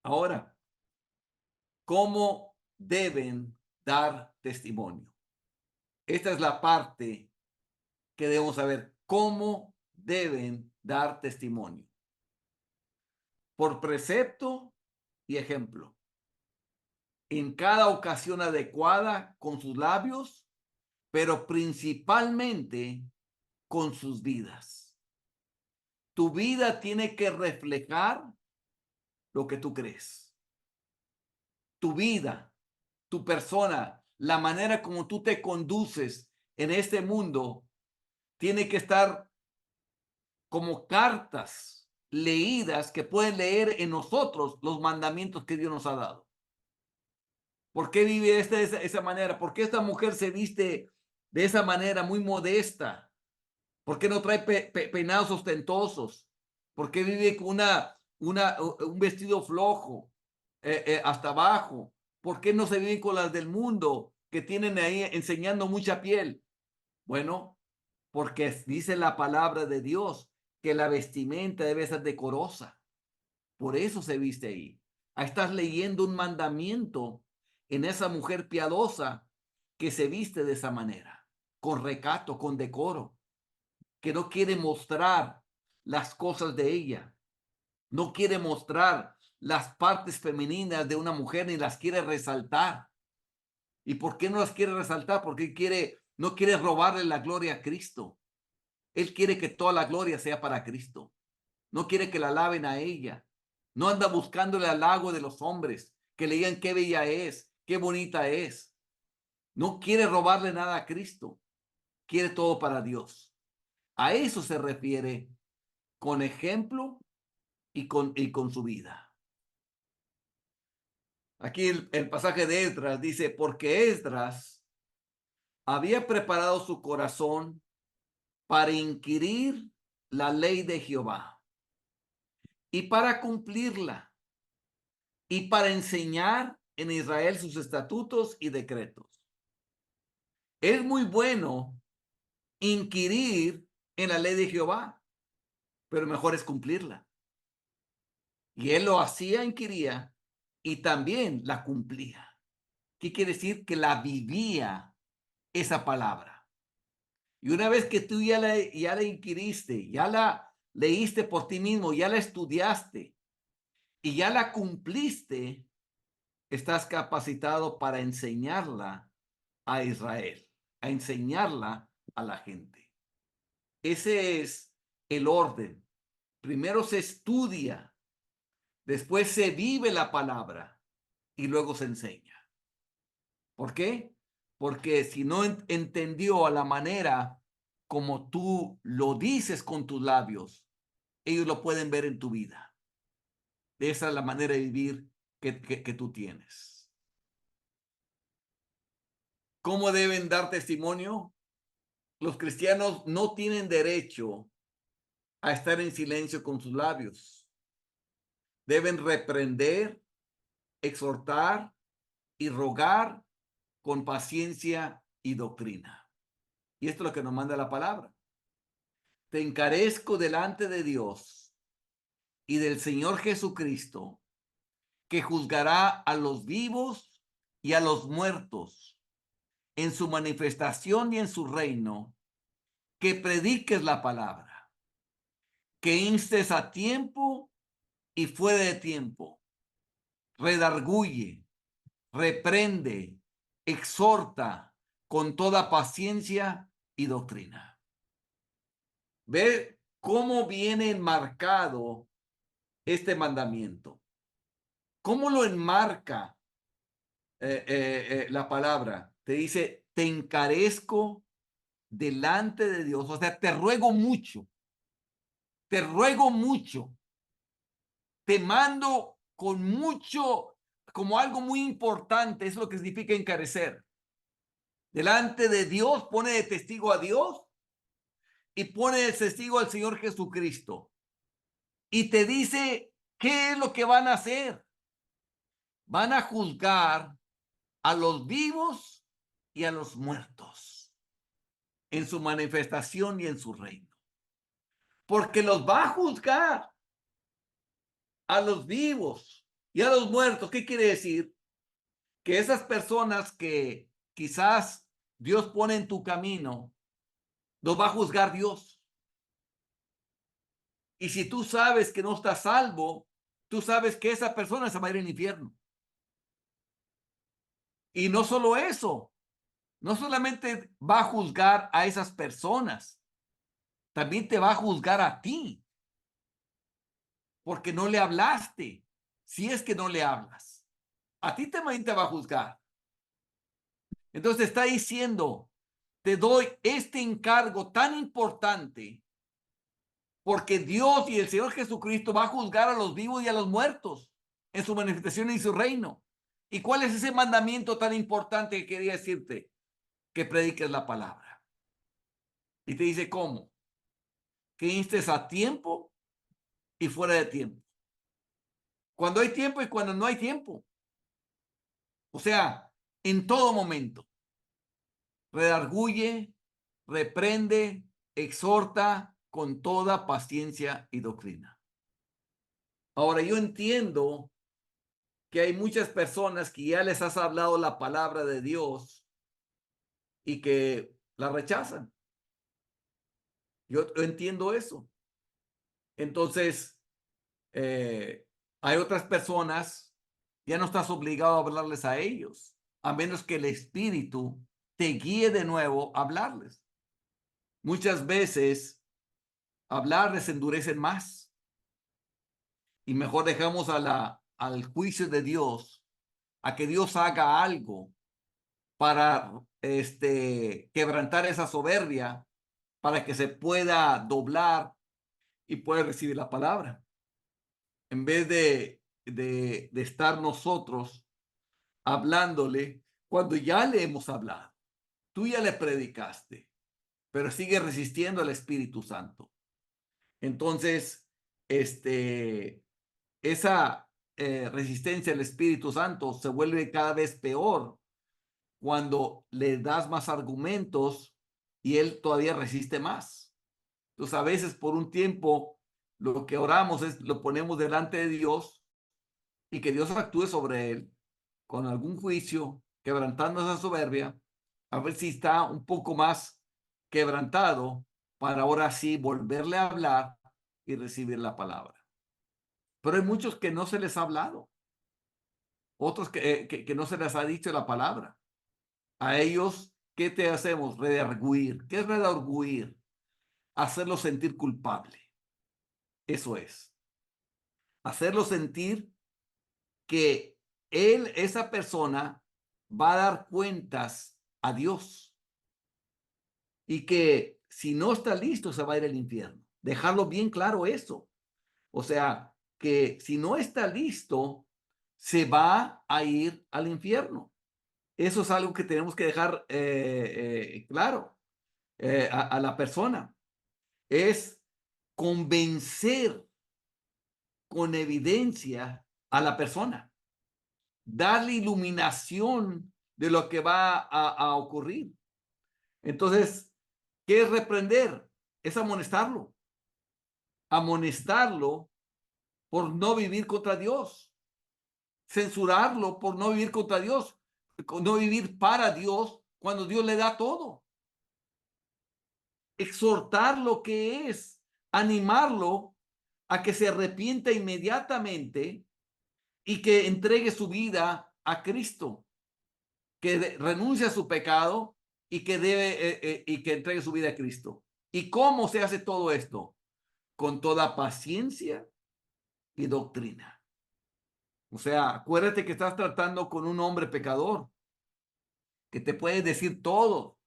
Ahora, ¿cómo deben dar testimonio? Esta es la parte que debemos saber. ¿Cómo deben dar testimonio? Por precepto y ejemplo. En cada ocasión adecuada con sus labios, pero principalmente con sus vidas. Tu vida tiene que reflejar lo que tú crees. Tu vida, tu persona, la manera como tú te conduces en este mundo, tiene que estar como cartas leídas que pueden leer en nosotros los mandamientos que Dios nos ha dado. ¿Por qué vive de esa manera? ¿Por qué esta mujer se viste de esa manera muy modesta? ¿Por qué no trae peinados ostentosos? ¿Por qué vive con un vestido flojo hasta abajo? ¿Por qué no se vive con las del mundo que tienen ahí enseñando mucha piel? Bueno, porque dice la palabra de Dios que la vestimenta debe ser decorosa. Por eso se viste ahí. Ahí estás leyendo un mandamiento en esa mujer piadosa que se viste de esa manera, con recato, con decoro, que no quiere mostrar las cosas de ella, no quiere mostrar las partes femeninas de una mujer ni las quiere resaltar. ¿Y por qué no las quiere resaltar? Porque no quiere robarle la gloria a Cristo. Él quiere que toda la gloria sea para Cristo. No quiere que la alaben a ella. No anda buscando el halago de los hombres, que le digan qué bella es, qué bonita es. No quiere robarle nada a Cristo. Quiere todo para Dios. A eso se refiere con ejemplo y con su vida. Aquí el pasaje de Esdras dice, porque Esdras había preparado su corazón para inquirir la ley de Jehová y para cumplirla y para enseñar en Israel sus estatutos y decretos. Es muy bueno inquirir en la ley de Jehová, pero mejor es cumplirla. Y él lo hacía, inquiría, y también la cumplía. ¿Qué quiere decir? Que la vivía esa palabra. Y una vez que tú ya la inquiriste, ya la leíste por ti mismo, ya la estudiaste y ya la cumpliste, estás capacitado para enseñarla a Israel, a enseñarla a la gente. Ese es el orden. Primero se estudia, después se vive la palabra y luego se enseña. ¿Por qué? Porque si no entendió a la manera como tú lo dices con tus labios, ellos lo pueden ver en tu vida. Esa es la manera de vivir que tú tienes. ¿Cómo deben dar testimonio? Los cristianos no tienen derecho a estar en silencio con sus labios. Deben reprender, exhortar y rogar con paciencia y doctrina. Y esto es lo que nos manda la palabra. Te encarezco delante de Dios y del Señor Jesucristo, que juzgará a los vivos y a los muertos en su manifestación y en su reino, que prediques la palabra, que instes a tiempo y fuera de tiempo, redarguye, reprende, exhorta con toda paciencia y doctrina. Ve cómo viene enmarcado este mandamiento. ¿Cómo lo enmarca la palabra? Te dice, te encarezco delante de Dios. O sea, te ruego mucho, te mando con mucho, como algo muy importante. Es lo que significa encarecer. Delante de Dios, pone de testigo a Dios y pone de testigo al Señor Jesucristo. Y te dice, ¿qué es lo que van a hacer? Van a juzgar a los vivos y a los muertos en su manifestación y en su reino. Porque los va a juzgar a los vivos y a los muertos. ¿Qué quiere decir? Que esas personas que quizás Dios pone en tu camino, los va a juzgar Dios. Y si tú sabes que no estás salvo, tú sabes que esa persona se va a ir al infierno. Y no solo eso, no solamente va a juzgar a esas personas, también te va a juzgar a ti, porque no le hablaste. Si es que no le hablas, a ti también te va a juzgar. Entonces está diciendo, te doy este encargo tan importante, porque Dios y el Señor Jesucristo va a juzgar a los vivos y a los muertos en su manifestación y su reino. ¿Y cuál es ese mandamiento tan importante que quería decirte? Que prediques la palabra. Y te dice cómo. Que instes a tiempo y fuera de tiempo. Cuando hay tiempo y cuando no hay tiempo. O sea, en todo momento. Redarguye, reprende, exhorta con toda paciencia y doctrina. Ahora, yo entiendo que hay muchas personas que ya les has hablado la palabra de Dios y que la rechazan. Yo entiendo eso. Entonces, eh, hay otras personas, ya no estás obligado a hablarles a ellos, a menos que el Espíritu te guíe de nuevo a hablarles. Muchas veces hablarles endurecen más y mejor dejamos al juicio de Dios, a que Dios haga algo para quebrantar esa soberbia, para que se pueda doblar y pueda recibir la palabra. En vez de estar nosotros hablándole cuando ya le hemos hablado. Tú ya le predicaste, pero sigue resistiendo al Espíritu Santo. Entonces, esa resistencia al Espíritu Santo se vuelve cada vez peor cuando le das más argumentos y él todavía resiste más. Entonces, a veces por un tiempo lo que oramos es lo ponemos delante de Dios y que Dios actúe sobre él con algún juicio, quebrantando esa soberbia, a ver si está un poco más quebrantado para ahora sí volverle a hablar y recibir la palabra. Pero hay muchos que no se les ha hablado, otros que no se les ha dicho la palabra. A ellos, ¿qué te hacemos? Redarguir. ¿Qué es redarguir? Hacerlo sentir culpable. Eso es. Hacerlo sentir que esa persona, va a dar cuentas a Dios y que si no está listo se va a ir al infierno. Dejarlo bien claro eso. O sea, que si no está listo, se va a ir al infierno. Eso es algo que tenemos que dejar claro a la persona. Es convencer con evidencia a la persona, darle iluminación de lo que va a ocurrir. Entonces, ¿qué es reprender? Es amonestarlo. Amonestarlo por no vivir contra Dios. Censurarlo por no vivir contra Dios. No vivir para Dios cuando Dios le da todo. Exhortar lo que es. Animarlo a que se arrepienta inmediatamente y que entregue su vida a Cristo. Que renuncie a su pecado y que y que entregue su vida a Cristo. ¿Y cómo se hace todo esto? Con toda paciencia y doctrina. O sea, acuérdate que estás tratando con un hombre pecador, que te puede decir todo,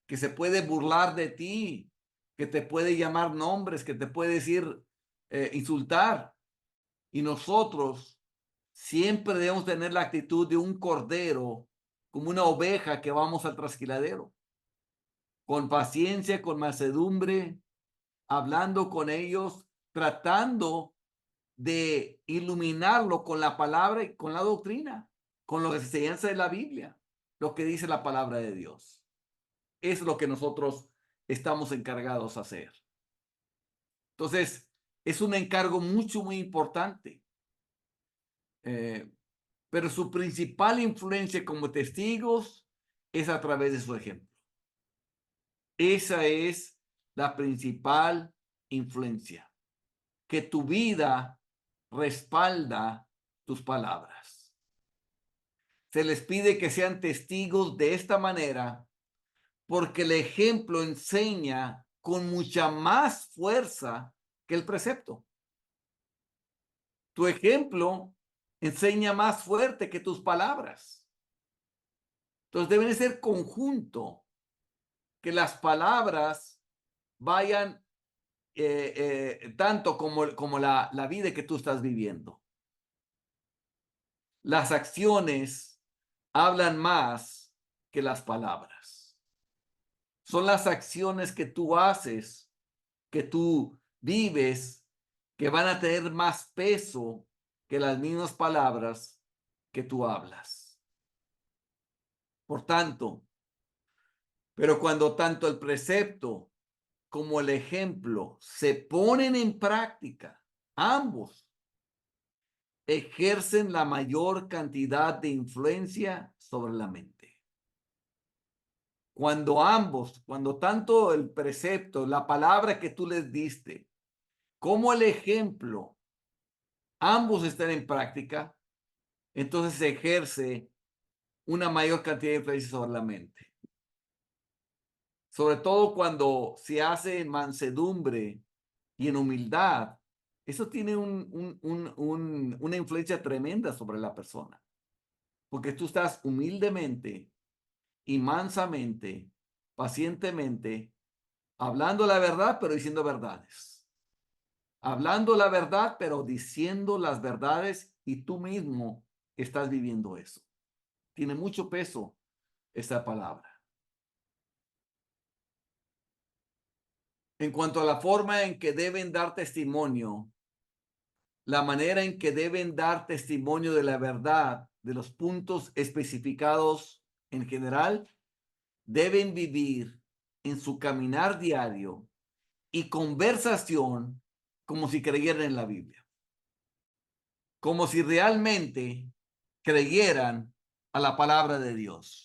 que se puede burlar de ti, que te puede llamar nombres, que te puede decir, insultar. Y nosotros siempre debemos tener la actitud de un cordero, como una oveja que vamos al trasquiladero, con paciencia, con mansedumbre, hablando con ellos, tratando de iluminarlo con la palabra y con la doctrina, con la enseñanza de la Biblia, lo que dice la palabra de Dios. Es lo que nosotros estamos encargados a hacer. Entonces, es un encargo muy importante. eh, pero su principal influencia como testigos es a través de su ejemplo. Esa es la principal influencia, que tu vida respalda tus palabras. Se les pide que sean testigos de esta manera porque el ejemplo enseña con mucha más fuerza que el precepto. Tu ejemplo enseña más fuerte que tus palabras. Entonces deben ser conjunto, que las palabras vayan tanto como la vida que tú estás viviendo. Las acciones hablan más que las palabras. Son las acciones que tú haces, que tú vives, que van a tener más peso que las mismas palabras que tú hablas. Por tanto, pero cuando tanto el precepto como el ejemplo se ponen en práctica, ambos ejercen la mayor cantidad de influencia sobre la mente. Cuando tanto el precepto, la palabra que tú les diste, como el ejemplo, ambos están en práctica, entonces se ejerce una mayor cantidad de influencia sobre la mente. Sobre todo cuando se hace en mansedumbre y en humildad, eso tiene una influencia tremenda sobre la persona, porque tú estás humildemente y mansamente, pacientemente, hablando la verdad, pero diciendo verdades. Hablando la verdad, pero diciendo las verdades y tú mismo estás viviendo eso. Tiene mucho peso esta palabra. En cuanto a la forma en que deben dar testimonio, la manera en que deben dar testimonio de la verdad, de los puntos especificados en general, deben vivir en su caminar diario y conversación como si creyeran en la Biblia, como si realmente creyeran a la palabra de Dios.